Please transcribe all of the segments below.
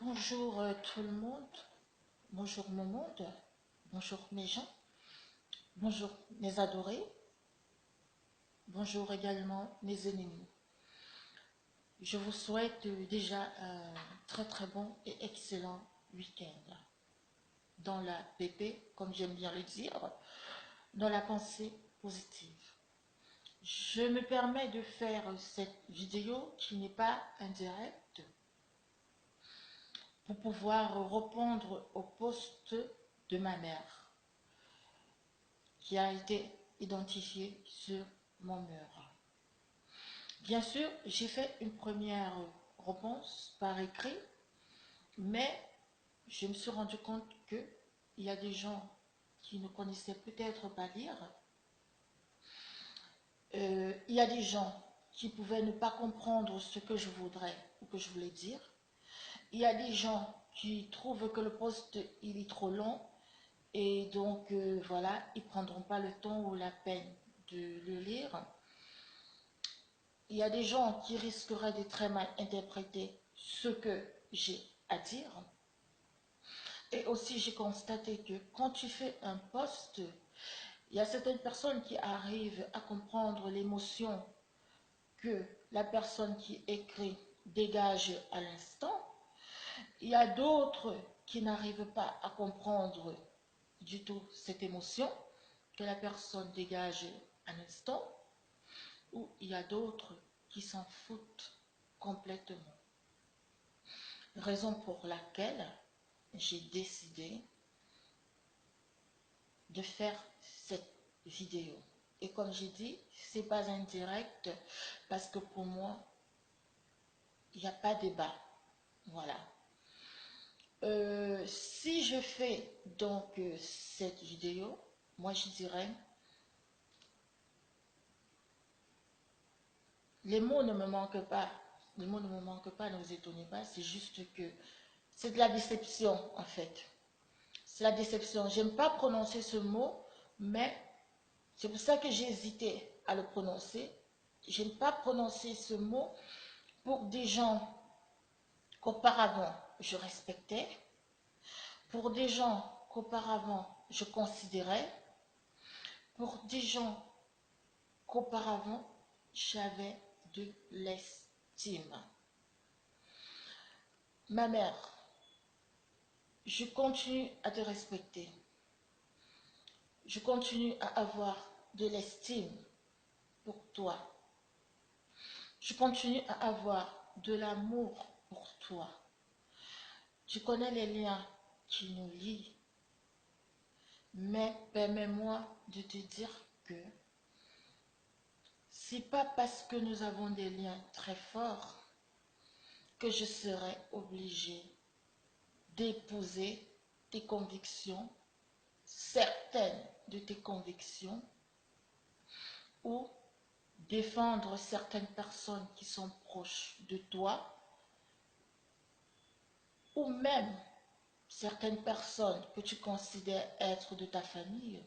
Bonjour tout le monde, bonjour mon monde, bonjour mes gens, bonjour mes adorés, bonjour également mes ennemis. Je vous souhaite déjà un très bon et excellent week-end dans la PP, comme j'aime bien le dire, dans la pensée positive. Je me permets de faire cette vidéo qui n'est pas indirecte pour pouvoir répondre au poste de ma mère qui a été identifié sur mon mur. Bien sûr, j'ai fait une première réponse par écrit, mais je me suis rendu compte qu'il y a des gens qui ne connaissaient peut-être pas lire. Il y a des gens qui pouvaient ne pas comprendre ce que je voudrais ou que je voulais dire. Il y a des gens qui trouvent que le poste il est trop long et donc voilà, ils ne prendront pas le temps ou la peine de le lire. Il y a des gens qui risqueraient de très mal interpréter ce que j'ai à dire. Et aussi, j'ai constaté que quand tu fais un post, il y a certaines personnes qui arrivent à comprendre l'émotion que la personne qui écrit dégage à l'instant. Il y a d'autres qui n'arrivent pas à comprendre du tout cette émotion que la personne dégage à l'instant. Ou il y a d'autres qui s'en foutent complètement. Raison pour laquelle j'ai décidé de faire cette vidéo. Et comme j'ai dit, c'est pas un direct parce que pour moi, il n'y a pas débat. Voilà. Si je fais donc cette vidéo, moi je dirais, les mots ne me manquent pas. Les mots ne me manquent pas, ne vous étonnez pas. C'est juste que c'est de la déception en fait. C'est la déception. J'aime pas prononcer ce mot, mais c'est pour ça que j'ai hésité à le prononcer. J'aime pas prononcer ce mot pour des gens qu'auparavant je respectais, pour des gens qu'auparavant je considérais, pour des gens qu'auparavant j'avais de l'estime. Ma mère, je continue à te respecter. Je continue à avoir de l'estime pour toi. Je continue à avoir de l'amour pour toi. Tu connais les liens qui nous lient. Mais permets-moi de te dire que c'est pas parce que nous avons des liens très forts que je serai obligée d'épouser tes convictions, certaines de tes convictions, ou défendre certaines personnes qui sont proches de toi, ou même certaines personnes que tu considères être de ta famille,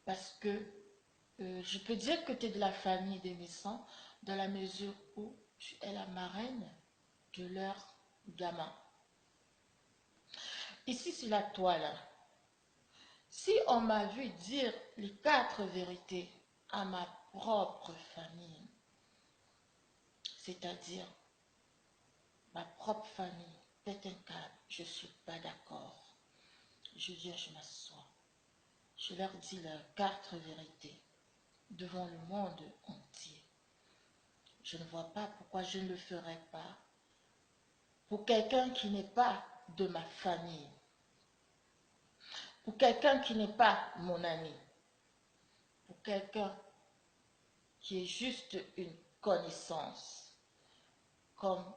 parce que je peux dire que tu es de la famille des Messants dans la mesure où tu es la marraine de leur gamin. Ici sur la toile, si on m'a vu dire les 4 vérités à ma propre famille, c'est-à-dire ma propre famille, pète un câble, je ne suis pas d'accord. Je viens, je m'assois. Je leur dis leurs 4 vérités devant le monde entier. Je ne vois pas pourquoi je ne le ferais pas pour quelqu'un qui n'est pas de ma famille, pour quelqu'un qui n'est pas mon ami, pour quelqu'un qui est juste une connaissance, comme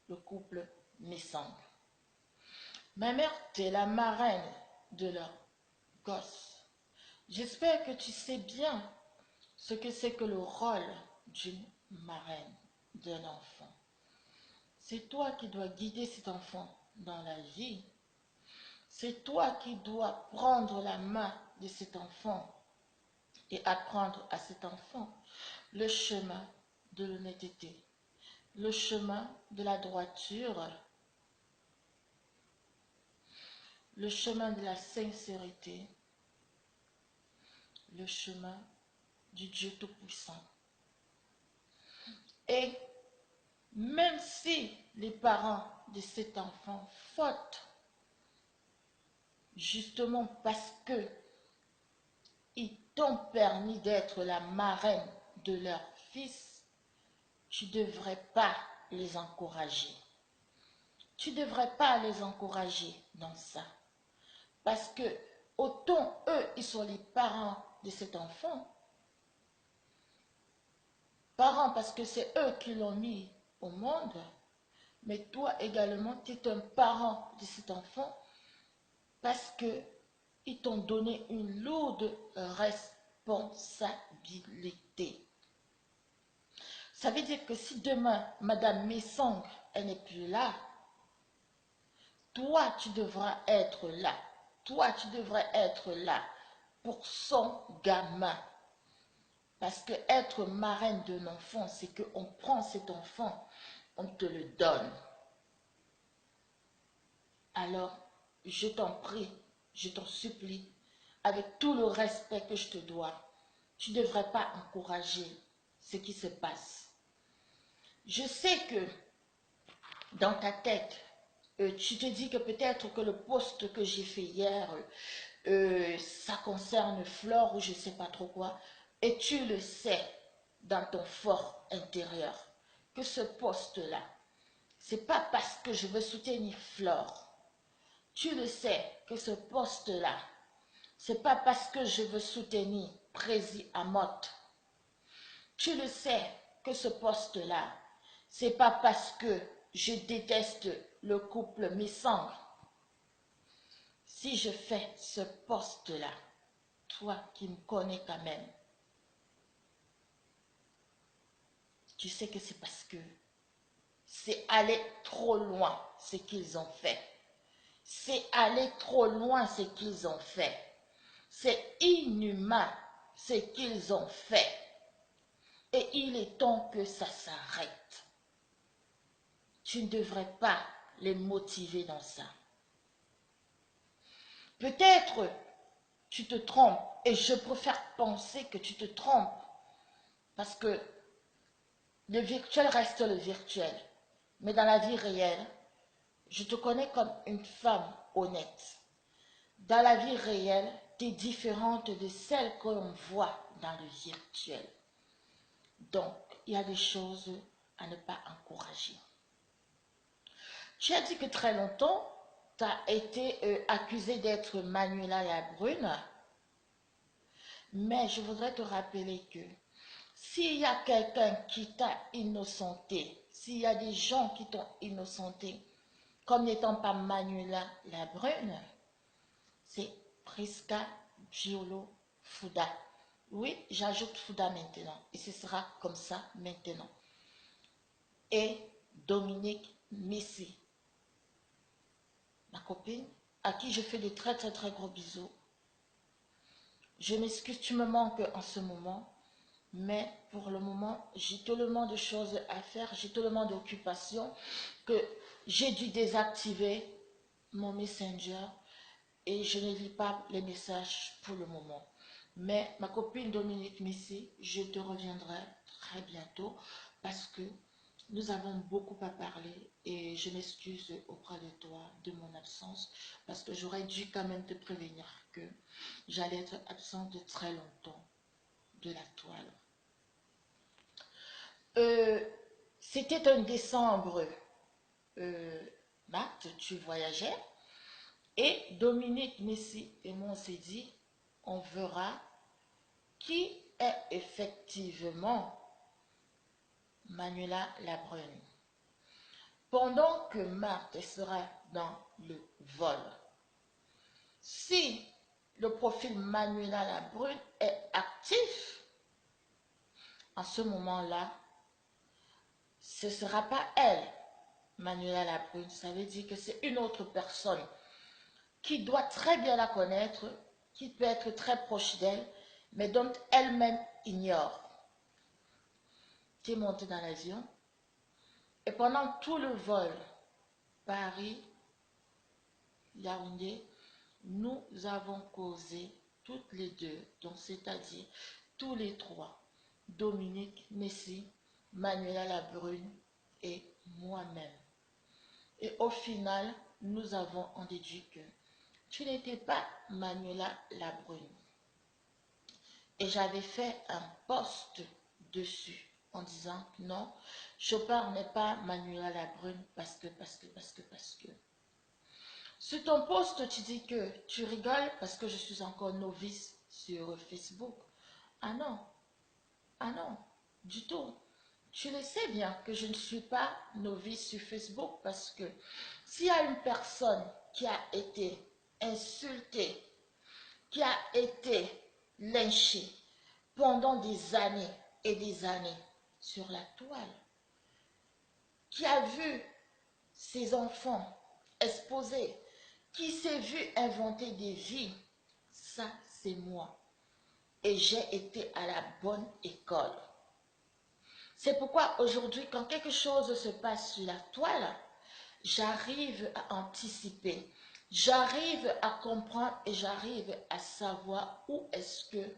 le couple Messang. Ma mère, tu es la marraine de leur gosse. J'espère que tu sais bien ce que c'est que le rôle d'une marraine d'un enfant. C'est toi qui dois guider cet enfant dans la vie. C'est toi qui dois prendre la main de cet enfant et apprendre à cet enfant le chemin de l'honnêteté, le chemin de la droiture, le chemin de la sincérité, le chemin du Dieu Tout-Puissant. Et même si les parents de cet enfant fautent, justement parce que ils t'ont permis d'être la marraine de leur fils, tu ne devrais pas les encourager. Tu ne devrais pas les encourager dans ça. Parce que autant eux, ils sont les parents de cet enfant, parents parce que c'est eux qui l'ont mis au monde, mais toi également, tu es un parent de cet enfant parce que ils t'ont donné une lourde responsabilité. Ça veut dire que si demain, Madame Messang, elle n'est plus là, toi, tu devras être là. Toi, tu devrais être là pour son gamin. Parce que être marraine d'un enfant, c'est qu'on prend cet enfant, on te le donne. Alors, je t'en prie, je t'en supplie, avec tout le respect que je te dois, tu ne devrais pas encourager ce qui se passe. Je sais que dans ta tête, tu te dis que peut-être que le post que j'ai fait hier, ça concerne Flore ou je ne sais pas trop quoi, et tu le sais dans ton fort intérieur, que ce poste-là, c'est pas parce que je veux soutenir Flore. Tu le sais que ce poste-là, c'est pas parce que je veux soutenir Prési Amotte. Tu le sais que ce poste-là, c'est pas parce que je déteste le couple Messang. Si je fais ce poste-là, toi qui me connais quand même, tu sais que c'est parce que c'est aller trop loin ce qu'ils ont fait. C'est aller trop loin ce qu'ils ont fait. C'est inhumain ce qu'ils ont fait. Et il est temps que ça s'arrête. Tu ne devrais pas les motiver dans ça. Peut-être tu te trompes et je préfère penser que tu te trompes parce que le virtuel reste le virtuel. Mais dans la vie réelle, je te connais comme une femme honnête. Dans la vie réelle, tu es différente de celle que l'on voit dans le virtuel. Donc, il y a des choses à ne pas encourager. Tu as dit que très longtemps, tu as été accusée d'être Manuela la Brune. Mais je voudrais te rappeler que s'il y a quelqu'un qui t'a innocenté, s'il y a des gens qui t'ont innocenté, comme n'étant pas Manuela la Brune, c'est Prisca Giolo Fouda. Oui, j'ajoute Fouda maintenant. Et ce sera comme ça maintenant. Et Dominique Messi, ma copine, à qui je fais de très très très gros bisous. Je m'excuse, tu me manques en ce moment. Mais pour le moment, j'ai tellement de choses à faire, j'ai tellement d'occupations que j'ai dû désactiver mon Messenger et je ne lis pas les messages pour le moment. Mais ma copine Dominique Messi, je te reviendrai très bientôt parce que nous avons beaucoup à parler et je m'excuse auprès de toi de mon absence parce que j'aurais dû quand même te prévenir que j'allais être absente de très longtemps de la toile. C'était un décembre, Marthe, tu voyageais, et Dominique Messi et moi on s'est dit, on verra qui est effectivement Manuela Labrune. Pendant que Marthe sera dans le vol, si le profil Manuela Labrune est actif, en ce moment-là, ce ne sera pas elle, Manuela Labrune. Ça veut dire que c'est une autre personne qui doit très bien la connaître, qui peut être très proche d'elle, mais dont elle-même ignore. Tu es monté dans l'avion et pendant tout le vol, Paris, Yaoundé, nous avons causé toutes les deux, donc c'est-à-dire tous les trois, Dominique Messi, Manuela Labrune et moi-même. Et au final, nous avons en déduit que tu n'étais pas Manuela Labrune. Et j'avais fait un post dessus en disant que non, Chopin n'est pas Manuela Labrune parce que. Sur ton post, tu dis que tu rigoles parce que je suis encore novice sur Facebook. Ah non, ah non, du tout. Tu le sais bien que je ne suis pas novice sur Facebook parce que s'il y a une personne qui a été insultée, qui a été lynchée pendant des années et des années sur la toile, qui a vu ses enfants exposés, qui s'est vu inventer des vies, ça c'est moi. Et j'ai été à la bonne école. C'est pourquoi aujourd'hui, quand quelque chose se passe sur la toile, j'arrive à anticiper, j'arrive à comprendre et j'arrive à savoir où est-ce que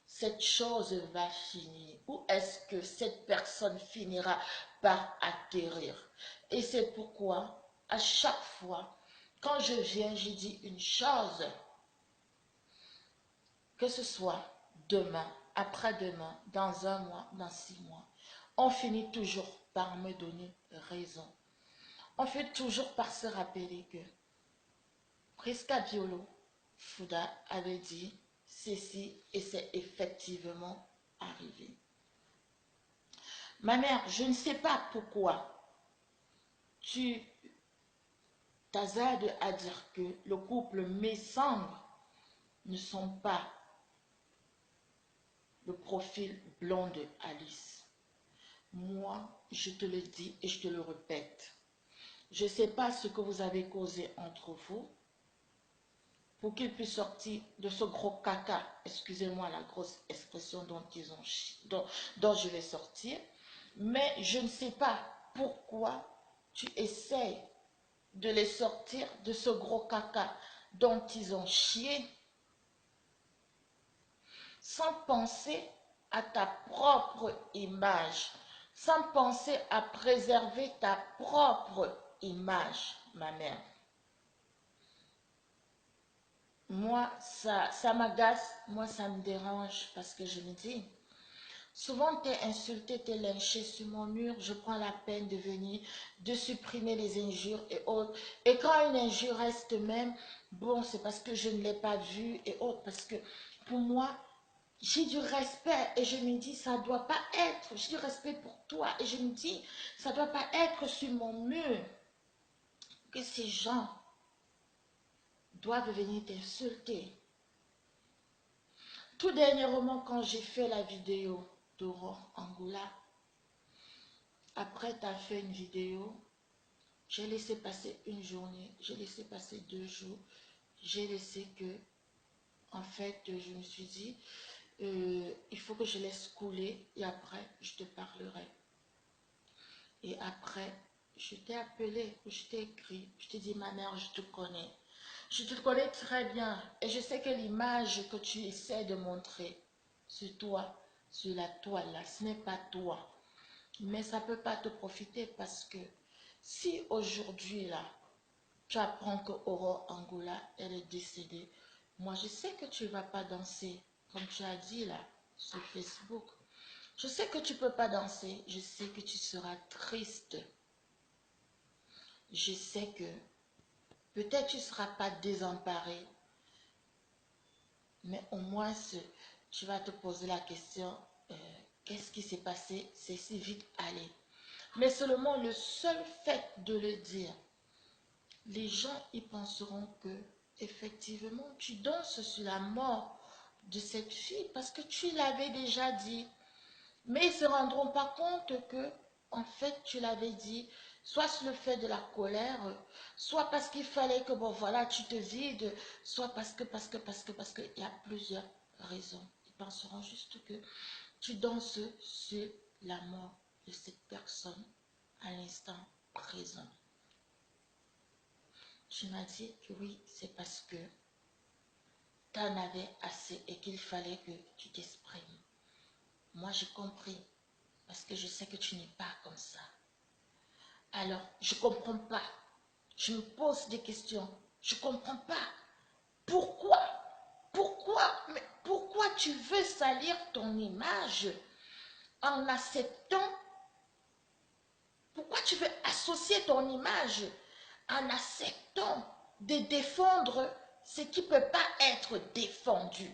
cette chose va finir, où est-ce que cette personne finira par atterrir. Et c'est pourquoi, à chaque fois, quand je viens, je dis une chose, que ce soit demain, après-demain, dans un mois, dans 6 mois, on finit toujours par me donner raison. On finit toujours par se rappeler que Prisca Biolo Fouda avait dit ceci et c'est effectivement arrivé. Ma mère, je ne sais pas pourquoi tu t'hasardes à dire que le couple Messandre ne sont pas le profil blond de Alice. Moi, je te le dis et je te le répète. Je ne sais pas ce que vous avez causé entre vous pour qu'il puisse sortir de ce gros caca, excusez-moi la grosse expression dont je vais sortir, mais je ne sais pas pourquoi tu essaies de les sortir de ce gros caca dont ils ont chié sans penser à ta propre image, sans penser à préserver ta propre image, ma mère. Moi, ça m'agace, moi, ça me dérange parce que je me dis, souvent t'es insulté, t'es lynché sur mon mur, je prends la peine de venir, de supprimer les injures et autres. Et quand une injure reste même, bon, c'est parce que je ne l'ai pas vue et autres, parce que pour moi, j'ai du respect et je me dis, ça ne doit pas être, j'ai du respect pour toi et je me dis, ça ne doit pas être sur mon mur que ces gens doivent venir t'insulter. Tout dernièrement, quand j'ai fait la vidéo d'Aurore Angoula, après tu as fait une vidéo, j'ai laissé passer une journée, j'ai laissé passer 2 jours, j'ai laissé que, en fait, je me suis dit, il faut que je laisse couler et après, je te parlerai. Et après, je t'ai appelé, je t'ai écrit, je t'ai dit, ma mère, je te connais. Je te connais très bien et je sais que l'image que tu essaies de montrer sur toi, sur la toile, là, ce n'est pas toi. Mais ça ne peut pas te profiter parce que si aujourd'hui, là, tu apprends que Aurore Angoula, elle est décédée, moi, je sais que tu ne vas pas danser, comme tu as dit, là, sur Facebook. Je sais que tu ne peux pas danser, je sais que tu seras triste. Je sais que peut-être tu ne seras pas désemparé, mais au moins tu vas te poser la question, qu'est-ce qui s'est passé? C'est si vite allé. Mais seulement le seul fait de le dire, les gens y penseront que effectivement tu danses sur la mort de cette fille parce que tu l'avais déjà dit. Mais ils ne se rendront pas compte que, en fait, tu l'avais dit, soit sur le fait de la colère, soit parce qu'il fallait que, bon, voilà, tu te vides, soit parce que, il y a plusieurs raisons. Ils penseront juste que tu danses sur la mort de cette personne à l'instant présent. Tu m'as dit que oui, c'est parce que tu en avais assez et qu'il fallait que tu t'exprimes. Moi, j'ai compris parce que je sais que tu n'es pas comme ça. Alors, je ne comprends pas. Je me pose des questions. Je ne comprends pas. Pourquoi? Mais pourquoi tu veux salir ton image en acceptant? Pourquoi tu veux associer ton image en acceptant de défendre ce qui ne peut pas être défendu?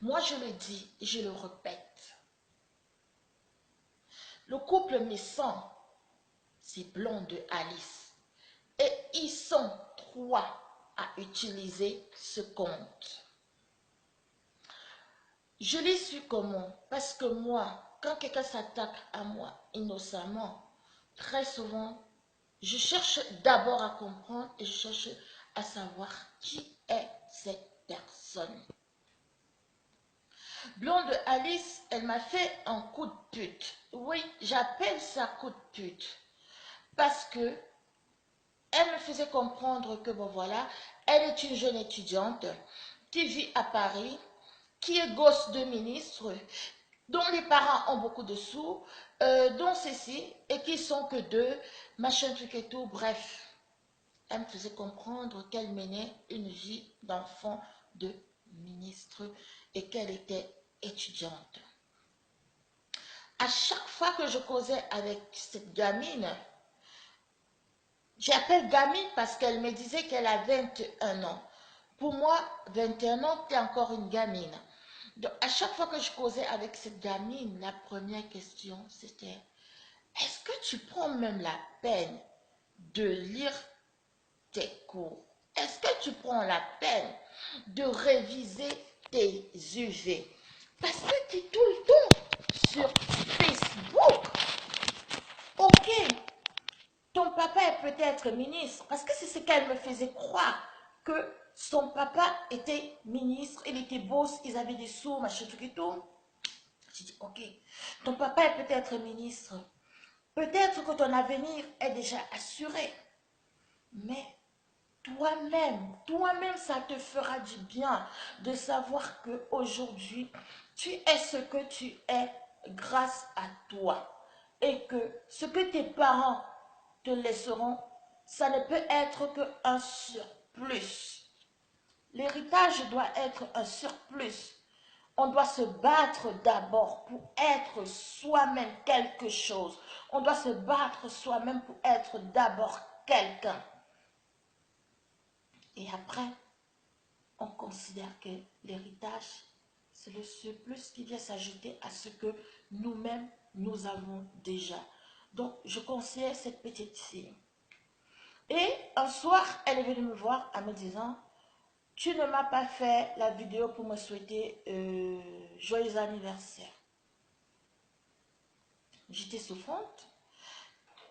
Moi, je le dis et je le répète. Le couple Messon, c'est Blonde Alice. Et ils sont 3 à utiliser ce compte. Je l'ai su comment? Parce que moi, quand quelqu'un s'attaque à moi innocemment, très souvent, je cherche d'abord à comprendre et je cherche à savoir qui est cette personne. Blonde Alice, elle m'a fait un coup de pute. Oui, j'appelle ça coup de pute. Parce que elle me faisait comprendre que, bon voilà, elle est une jeune étudiante qui vit à Paris, qui est gosse de ministre, dont les parents ont beaucoup de sous, dont ceci, et qui sont que 2, machin, truc et tout, bref. Elle me faisait comprendre qu'elle menait une vie d'enfant de ministre et qu'elle était étudiante. À chaque fois que je causais avec cette gamine, j'appelle gamine parce qu'elle me disait qu'elle a 21 ans. Pour moi, 21 ans, tu es encore une gamine. Donc, à chaque fois que je causais avec cette gamine, la première question, c'était: est-ce que tu prends même la peine de lire tes cours? Est-ce que tu prends la peine de réviser tes UV? Parce que tu es tout le temps sur Facebook. Ok, ton papa est peut-être ministre, parce que c'est ce qu'elle me faisait croire, que son papa était ministre, il était boss, ils avaient des sous, machin, truc et tout. J'ai dit, ok, ton papa est peut-être ministre, peut-être que ton avenir est déjà assuré, mais toi-même, ça te fera du bien de savoir qu'aujourd'hui, tu es ce que tu es grâce à toi. Et que ce que tes parents te laisseront, ça ne peut être qu'un surplus. L'héritage doit être un surplus. On doit se battre d'abord pour être soi-même quelque chose. On doit se battre soi-même pour être d'abord quelqu'un. Et après, on considère que l'héritage, c'est le surplus qui vient s'ajouter à ce que nous-mêmes, nous avons déjà. Donc, je conseille cette petite fille. Et un soir, elle est venue me voir en me disant, tu ne m'as pas fait la vidéo pour me souhaiter joyeux anniversaire. J'étais souffrante.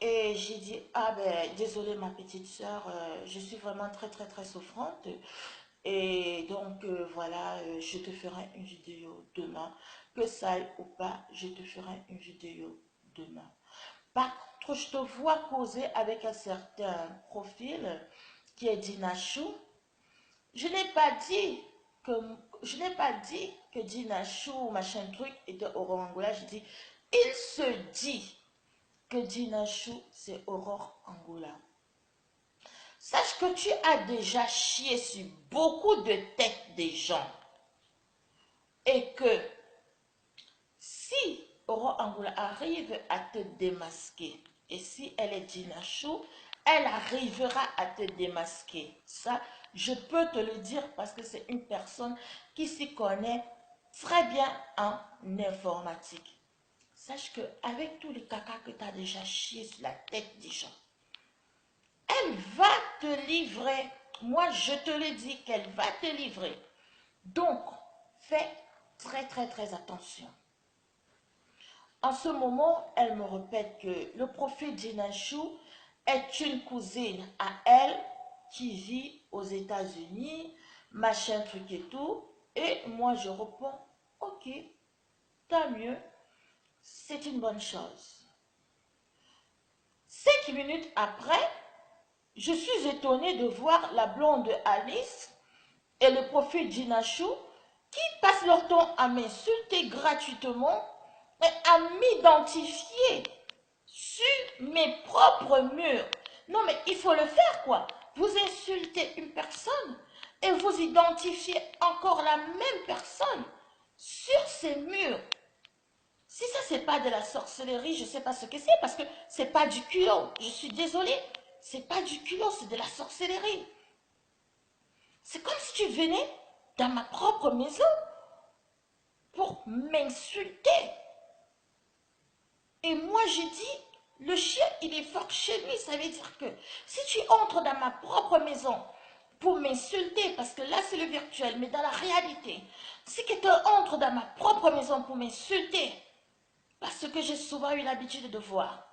Et j'ai dit, ah ben, désolée ma petite soeur, je suis vraiment très souffrante. Et donc, voilà, je te ferai une vidéo demain. Que ça aille ou pas, je te ferai une vidéo demain. Par contre, je te vois causer avec un certain profil qui est Dina Chou. Je n'ai pas dit que Dina Chou, machin truc, était Aurore Angoula. Je dis, il se dit que Dina Chou, c'est Aurore Angoula. Sache que tu as déjà chié sur beaucoup de têtes des gens. Et que si Aurore Angoula arrive à te démasquer, et si elle est Dina Chou, elle arrivera à te démasquer. Ça, je peux te le dire parce que c'est une personne qui s'y connaît très bien en informatique. Sache qu'avec tous les caca que tu as déjà chié sur la tête des gens, elle va te livrer. Moi, je te le dis qu'elle va te livrer. Donc, fais très attention. En ce moment, elle me répète que le profil Dina Chou est une cousine à elle qui vit aux États-Unis, machin truc et tout. Et moi, je réponds, ok, tant mieux, c'est une bonne chose. 5 minutes après, je suis étonnée de voir la blonde Alice et le profil Gina Chou qui passent leur temps à m'insulter gratuitement et à m'identifier sur mes propres murs. Non mais il faut le faire quoi. Vous insultez une personne et vous identifiez encore la même personne sur ces murs. Si ça c'est pas de la sorcellerie, je sais pas ce que c'est parce que c'est pas du culot. Je suis désolée, c'est pas du culot, c'est de la sorcellerie. C'est comme si tu venais dans ma propre maison pour m'insulter. Et moi, j'ai dit, le chien, il est fort chez lui. Ça veut dire que si tu entres dans ma propre maison pour m'insulter, parce que là, c'est le virtuel, mais dans la réalité, si quelqu'un entre dans ma propre maison pour m'insulter, parce que j'ai souvent eu l'habitude de voir,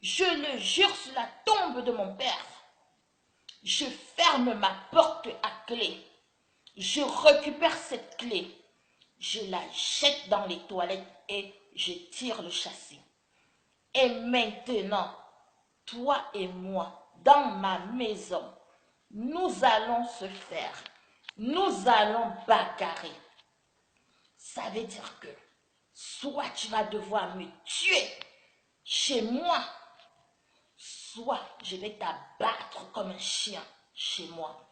je le jure sur la tombe de mon père, je ferme ma porte à clé. Je récupère cette clé, je la jette dans les toilettes et je tire le châssis. Et maintenant, toi et moi, dans ma maison, nous allons se faire, nous allons bagarrer. Ça veut dire que soit tu vas devoir me tuer chez moi, soit je vais t'abattre comme un chien chez moi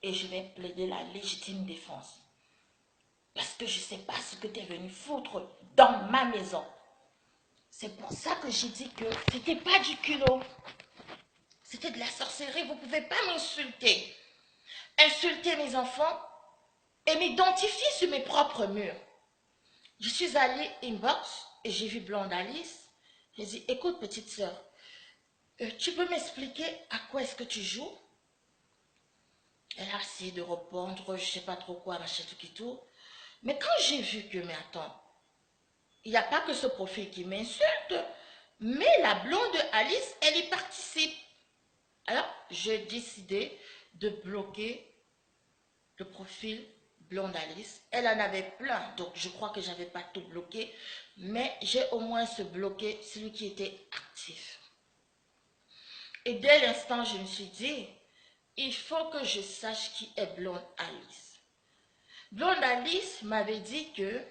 et je vais plaider la légitime défense. Parce que je ne sais pas ce que tu es venu foutre dans ma maison. C'est pour ça que j'ai dit que c'était pas du culot. C'était de la sorcellerie. Vous ne pouvez pas m'insulter. Insulter mes enfants et m'identifier sur mes propres murs. Je suis allée inbox et j'ai vu Blonde Alice. J'ai dit, écoute petite soeur, tu peux m'expliquer à quoi est-ce que tu joues? Elle a essayé de répondre, je ne sais pas trop quoi, machin tout qui tout. Mais quand j'ai vu que, mais attends, il n'y a pas que ce profil qui m'insulte, mais la blonde Alice, elle y participe. Alors, j'ai décidé de bloquer le profil blonde Alice. Elle en avait plein, donc je crois que je n'avais pas tout bloqué, mais j'ai au moins se bloqué celui qui était actif. Et dès l'instant, je me suis dit, il faut que je sache qui est blonde Alice. Blonde Alice m'avait dit que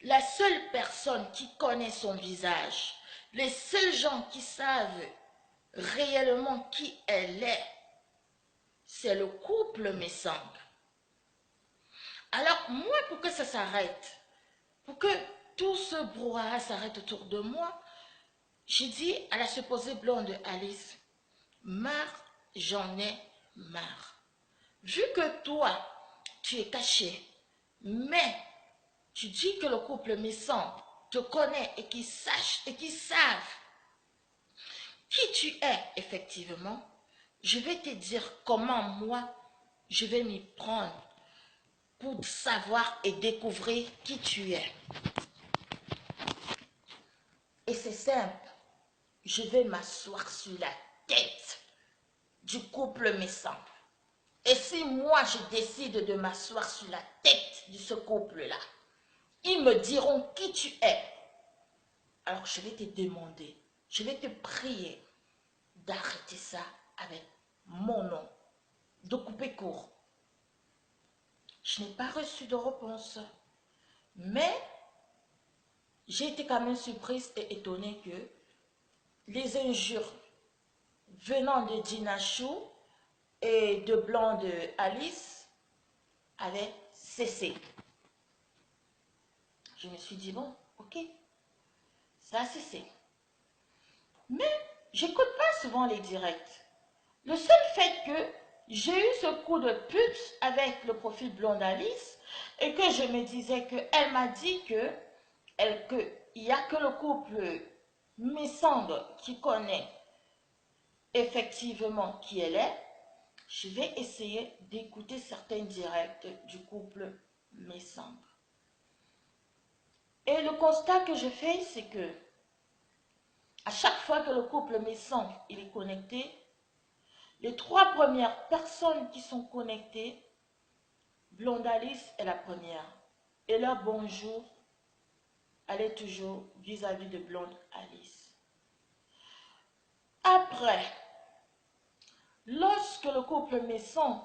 la seule personne qui connaît son visage, les seuls gens qui savent réellement qui elle est, c'est le couple Messang. Alors moi, pour que ça s'arrête, pour que tout ce brouhaha s'arrête autour de moi, j'ai dit à la supposée blonde Alice, marre, j'en ai marre. Vu que toi, tu es caché, mais tu dis que le couple Messang te connaît et qu'ils sachent et qu'ils savent qui tu es effectivement, je vais te dire comment moi, je vais m'y prendre pour savoir et découvrir qui tu es. Et c'est simple, je vais m'asseoir sur la tête du couple Messang. Et si moi je décide de m'asseoir sur la tête de ce couple-là, ils me diront qui tu es. Alors je vais te demander, je vais te prier d'arrêter ça avec mon nom, de couper court. Je n'ai pas reçu de réponse, mais j'ai été quand même surprise et étonnée que les injures venant de Gina Chou et de Blonde Alice avaient cessé. Je me suis dit, bon, ok, ça a cessé. Mais j'écoute pas souvent les directs. Le seul fait que j'ai eu ce coup de pute avec le profil Blonde Alice et que je me disais qu'elle m'a dit qu'il n'y a que le couple Messang qui connaît effectivement qui elle est, je vais essayer d'écouter certains directs du couple Messang. Et le constat que je fais, c'est que à chaque fois que le couple Messang il est connecté, les trois premières personnes qui sont connectées, Blonde Alice est la première. Et là, bonjour, elle est toujours vis-à-vis de Blonde Alice. Après, vrai, lorsque le couple Messon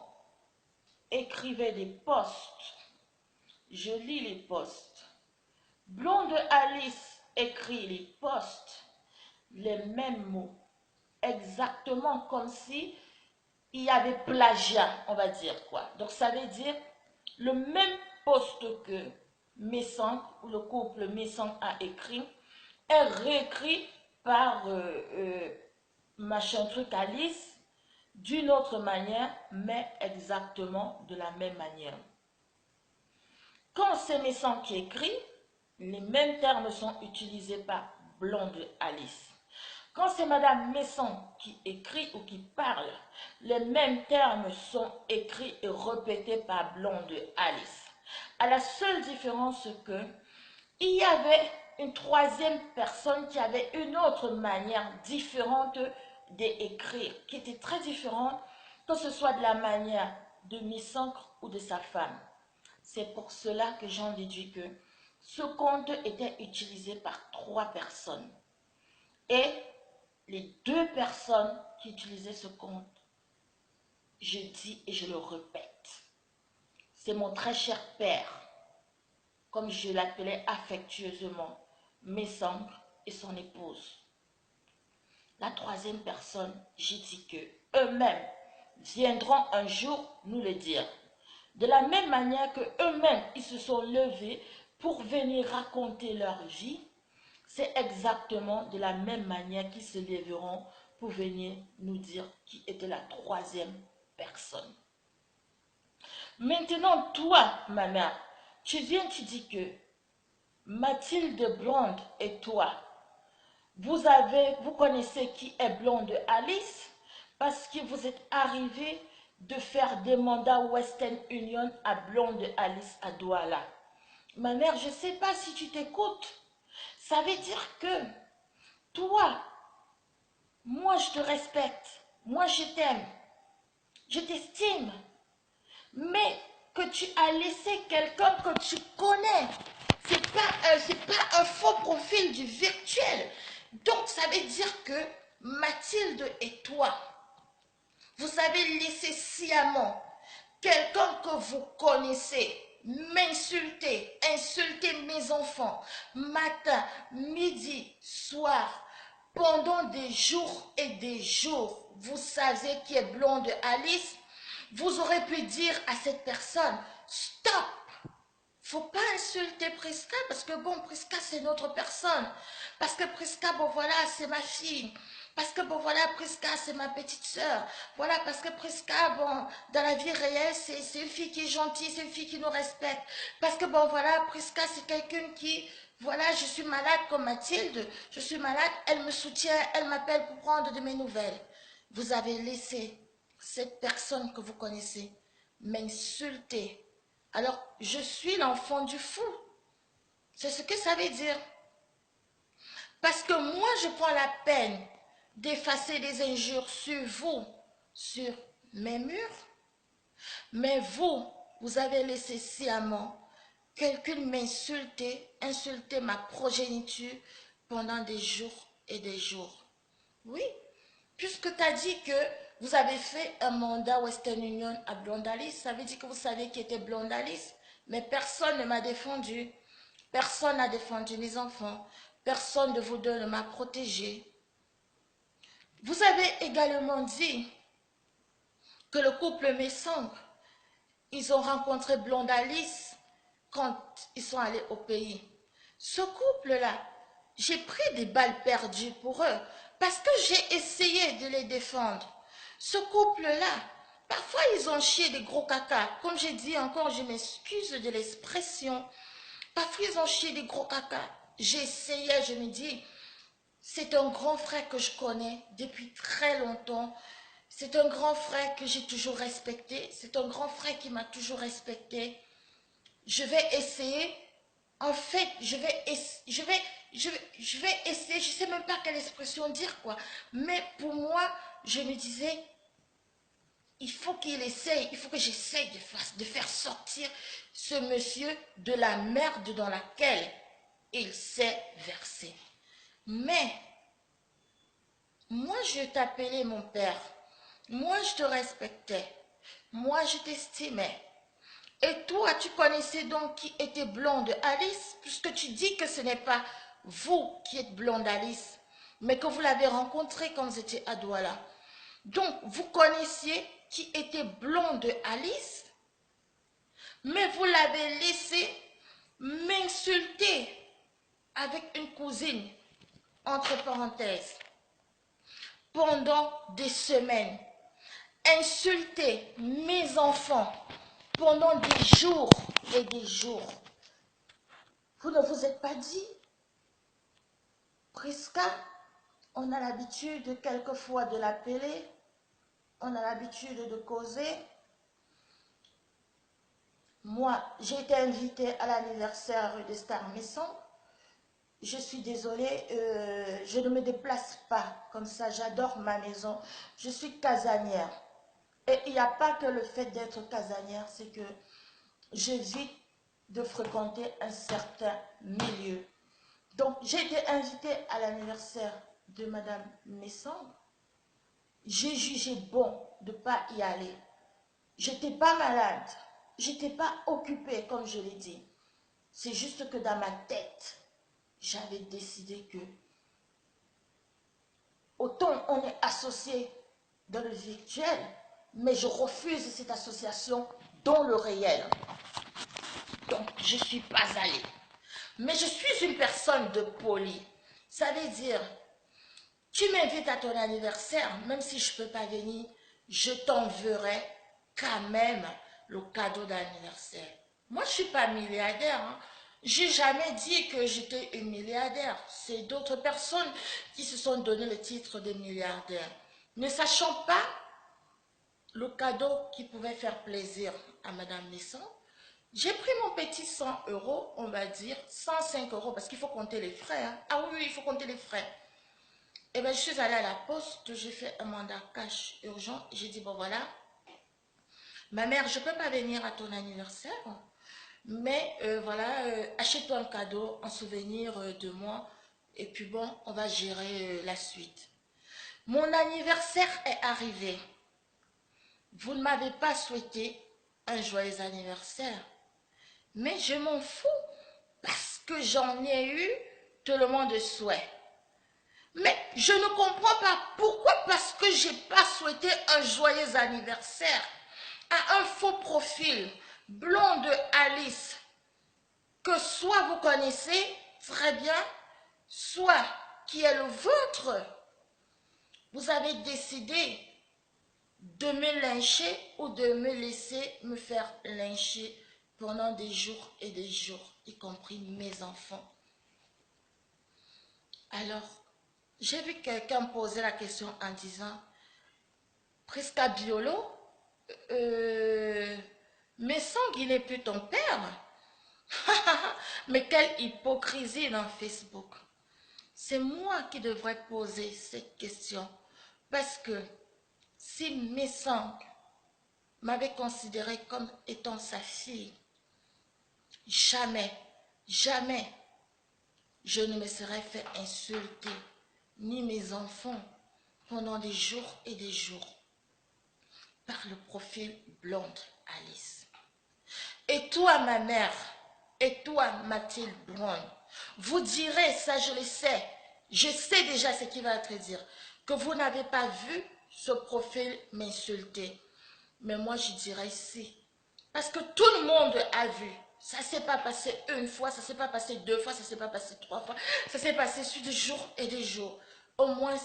écrivait des posts, je lis les posts, Blonde Alice écrit les posts, les mêmes mots, exactement comme si il y avait plagiat, on va dire quoi. Donc ça veut dire le même poste que Messon, ou le couple Messon a écrit, est réécrit par machin truc Alice d'une autre manière, mais exactement de la même manière. Quand c'est Messon qui écrit, les mêmes termes sont utilisés par Blonde Alice. Quand c'est Madame Messon qui écrit ou qui parle, les mêmes termes sont écrits et répétés par Blonde Alice. À la seule différence que il y avait une troisième personne qui avait une autre manière différente d'écrire, qui était très différente, que ce soit de la manière de Messon ou de sa femme. C'est pour cela que j'en déduis que ce compte était utilisé par 3 personnes. Et les 2 personnes qui utilisaient ce compte, je dis et je le répète, c'est mon très cher père, comme je l'appelais affectueusement, Messon et son épouse. La troisième personne, j'ai dit que eux-mêmes viendront un jour nous le dire. De la même manière que eux-mêmes, ils se sont levés pour venir raconter leur vie, c'est exactement de la même manière qu'ils se lèveront pour venir nous dire qui était la troisième personne. Maintenant, toi, ma mère, tu viens, tu dis que Mathilde Blonde et toi, vous connaissez qui est Blonde Alice parce que vous êtes arrivé de faire des mandats Western Union à Blonde Alice à Douala. Ma mère, je ne sais pas si tu t'écoutes. Ça veut dire que toi, moi je te respecte, moi je t'aime, je t'estime, mais que tu as laissé quelqu'un que tu connais. C'est pas un faux profil du virtuel. Donc ça veut dire que Mathilde et toi, vous avez laissé sciemment quelqu'un que vous connaissez m'insulter, insulter mes enfants, matin, midi, soir, pendant des jours et des jours. Vous savez qui est Blonde Alice? Vous aurez pu dire à cette personne, stop! Faut pas insulter Prisca parce que bon, Prisca c'est notre personne. Parce que Prisca, bon voilà, c'est ma fille. Parce que bon voilà, Prisca c'est ma petite soeur. Voilà, parce que Prisca, bon, dans la vie réelle, c'est une fille qui est gentille, c'est une fille qui nous respecte. Parce que bon voilà, Prisca c'est quelqu'un qui, voilà, je suis malade comme Mathilde. Je suis malade, elle me soutient, elle m'appelle pour prendre de mes nouvelles. Vous avez laissé cette personne que vous connaissez m'insulter. Alors, je suis l'enfant du fou. C'est ce que ça veut dire. Parce que moi, je prends la peine d'effacer des injures sur vous, sur mes murs. Mais vous, vous avez laissé sciemment quelqu'un m'insulter, insulter ma progéniture pendant des jours et des jours. Oui, puisque tu as dit que vous avez fait un mandat Western Union à Blonde Alice, ça veut dire que vous savez qui était Blonde Alice. Mais personne ne m'a défendu. Personne n'a défendu mes enfants. Personne de vous deux ne m'a protégé. Vous avez également dit que le couple Messon, ils ont rencontré Blonde Alice quand ils sont allés au pays. Ce couple-là, j'ai pris des balles perdues pour eux parce que j'ai essayé de les défendre. Ce couple-là, parfois ils ont chié des gros caca. Comme j'ai dit encore, je m'excuse de l'expression. Parfois ils ont chié des gros caca. J'essayais, je me dis, c'est un grand frère que je connais depuis très longtemps. C'est un grand frère que j'ai toujours respecté. C'est un grand frère qui m'a toujours respecté. Je vais essayer. En fait, je vais essayer, je ne sais même pas quelle expression dire quoi. Mais pour moi, je me disais, il faut qu'il essaye, il faut que j'essaye de faire sortir ce monsieur de la merde dans laquelle il s'est versé. Mais Moi, je t'appelais mon père. Moi, je te respectais. Moi, je t'estimais. Et toi, tu connaissais donc qui était blonde Alice, puisque tu dis que ce n'est pas vous qui êtes blonde Alice, mais que vous l'avez rencontrée quand vous étiez à Douala. Donc, vous connaissiez qui était blonde Alice, mais vous l'avez laissé m'insulter avec une cousine, entre parenthèses, pendant des semaines. Insulter mes enfants pendant des jours et des jours. Vous ne vous êtes pas dit, Prisca, on a l'habitude quelquefois de l'appeler, on a l'habitude de causer. Moi, j'ai été invitée à l'anniversaire rue des Stars Maison. Je suis désolée, je ne me déplace pas comme ça, j'adore ma maison. Je suis casanière. Et il n'y a pas que le fait d'être casanière, c'est que j'évite de fréquenter un certain milieu. Donc, j'ai été invitée à l'anniversaire de Madame Messang. J'ai jugé bon de ne pas y aller. Je n'étais pas malade. Je n'étais pas occupée, comme je l'ai dit. C'est juste que dans ma tête, j'avais décidé que autant on est associé dans le virtuel, mais je refuse cette association dans le réel. Donc, je ne suis pas allée. Mais je suis une personne de poli. Ça veut dire, tu m'invites à ton anniversaire, même si je ne peux pas venir, je t'enverrai quand même le cadeau d'anniversaire. Moi, je ne suis pas milliardaire. Hein. Je n'ai jamais dit que j'étais une milliardaire. C'est d'autres personnes qui se sont donné le titre de milliardaire. Ne sachant pas le cadeau qui pouvait faire plaisir à Madame Nissan, j'ai pris mon petit 100 euros, on va dire, 105 euros, parce qu'il faut compter les frais. Hein. Ah oui, il faut compter les frais. Et bien, je suis allée à la poste, j'ai fait un mandat cash urgent. J'ai dit, bon voilà, ma mère, je ne peux pas venir à ton anniversaire, mais voilà, achète-toi un cadeau en souvenir de moi. Et puis bon, on va gérer la suite. Mon anniversaire est arrivé. Vous ne m'avez pas souhaité un joyeux anniversaire. Mais je m'en fous parce que j'en ai eu tellement de souhaits. Mais je ne comprends pas pourquoi, parce que je n'ai pas souhaité un joyeux anniversaire à un faux profil blond de Alice que soit vous connaissez très bien, soit qui est le vôtre. Vous avez décidé de me lyncher ou de me laisser me faire lyncher pendant des jours et des jours, y compris mes enfants. Alors, j'ai vu quelqu'un poser la question en disant, Prisca Biolo, mais sans qu'il n'est plus ton père. Mais quelle hypocrisie dans Facebook. C'est moi qui devrais poser cette question. Parce que si Messang m'avait considéré comme étant sa fille, jamais, jamais, je ne me serais fait insulter, ni mes enfants, pendant des jours et des jours, par le profil blonde Alice. Et toi, ma mère, et toi, Mathilde Brown, vous direz, ça je le sais, je sais déjà ce qui va être dire, que vous n'avez pas vu ce profil m'insulter. Mais moi, je dirais si. Parce que tout le monde a vu. Ça ne s'est pas passé une fois, ça ne s'est pas passé deux fois, ça ne s'est pas passé trois fois. Ça s'est passé sur des jours et des jours. Au moins,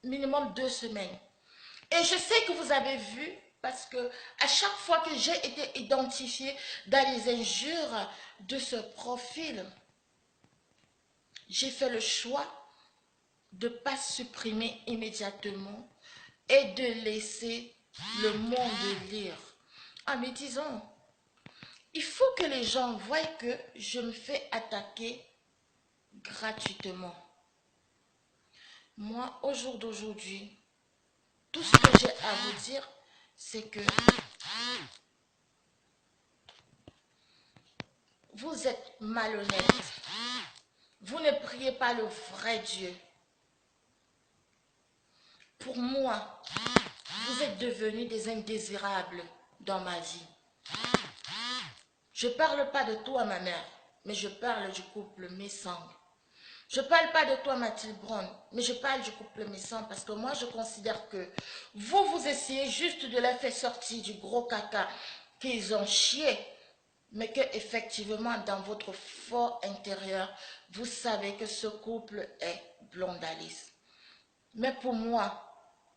minimum 2 semaines. Et je sais que vous avez vu, parce que à chaque fois que j'ai été identifiée dans les injures de ce profil, j'ai fait le choix de ne pas supprimer immédiatement et de laisser le monde lire. En me disant, il faut que les gens voient que je me fais attaquer gratuitement. Moi, au jour d'aujourd'hui, tout ce que j'ai à vous dire, c'est que vous êtes malhonnête. Vous ne priez pas le vrai Dieu. pour moi, vous êtes devenus des indésirables dans ma vie. Je ne parle pas de toi, ma mère, mais je parle du couple Messang. Je ne parle pas de toi, Mathilde Brown, mais je parle du couple Messang parce que moi, je considère que vous essayez juste de les faire sortir du gros caca qu'ils ont chié, mais que effectivement, dans votre fort intérieur, vous savez que ce couple est Blondalis. Mais pour moi,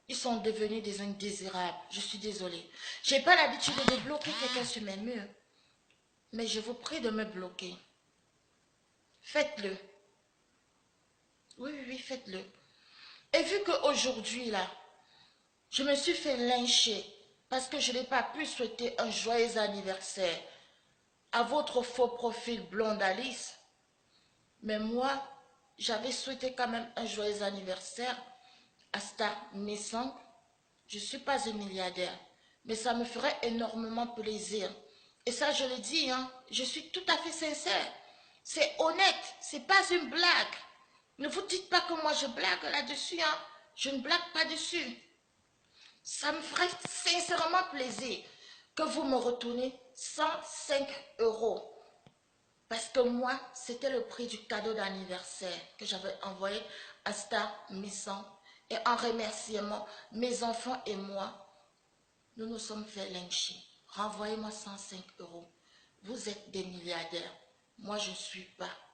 ils sont devenus des indésirables. Je suis désolée. Je n'ai pas l'habitude de bloquer quelqu'un sur mes murs. Mais je vous prie de me bloquer. Faites-le. Oui, oui, oui, faites-le. Et vu qu'aujourd'hui, là, je me suis fait lyncher parce que je n'ai pas pu souhaiter un joyeux anniversaire à votre faux profil Blonde Alice, mais moi, j'avais souhaité quand même un joyeux anniversaire à Star Messang. Je ne suis pas une milliardaire, mais ça me ferait énormément plaisir. Et ça, je le dis, hein, je suis tout à fait sincère. C'est honnête, c'est pas une blague. Ne vous dites pas que moi je blague là-dessus, hein. Je ne blague pas dessus. Ça me ferait sincèrement plaisir que vous me retournez 105 euros. Parce que moi, c'était le prix du cadeau d'anniversaire que j'avais envoyé à Star Messang. Et en remerciement, mes enfants et moi, nous nous sommes fait lyncher. Renvoyez-moi 105 euros. Vous êtes des milliardaires. Moi, je ne suis pas.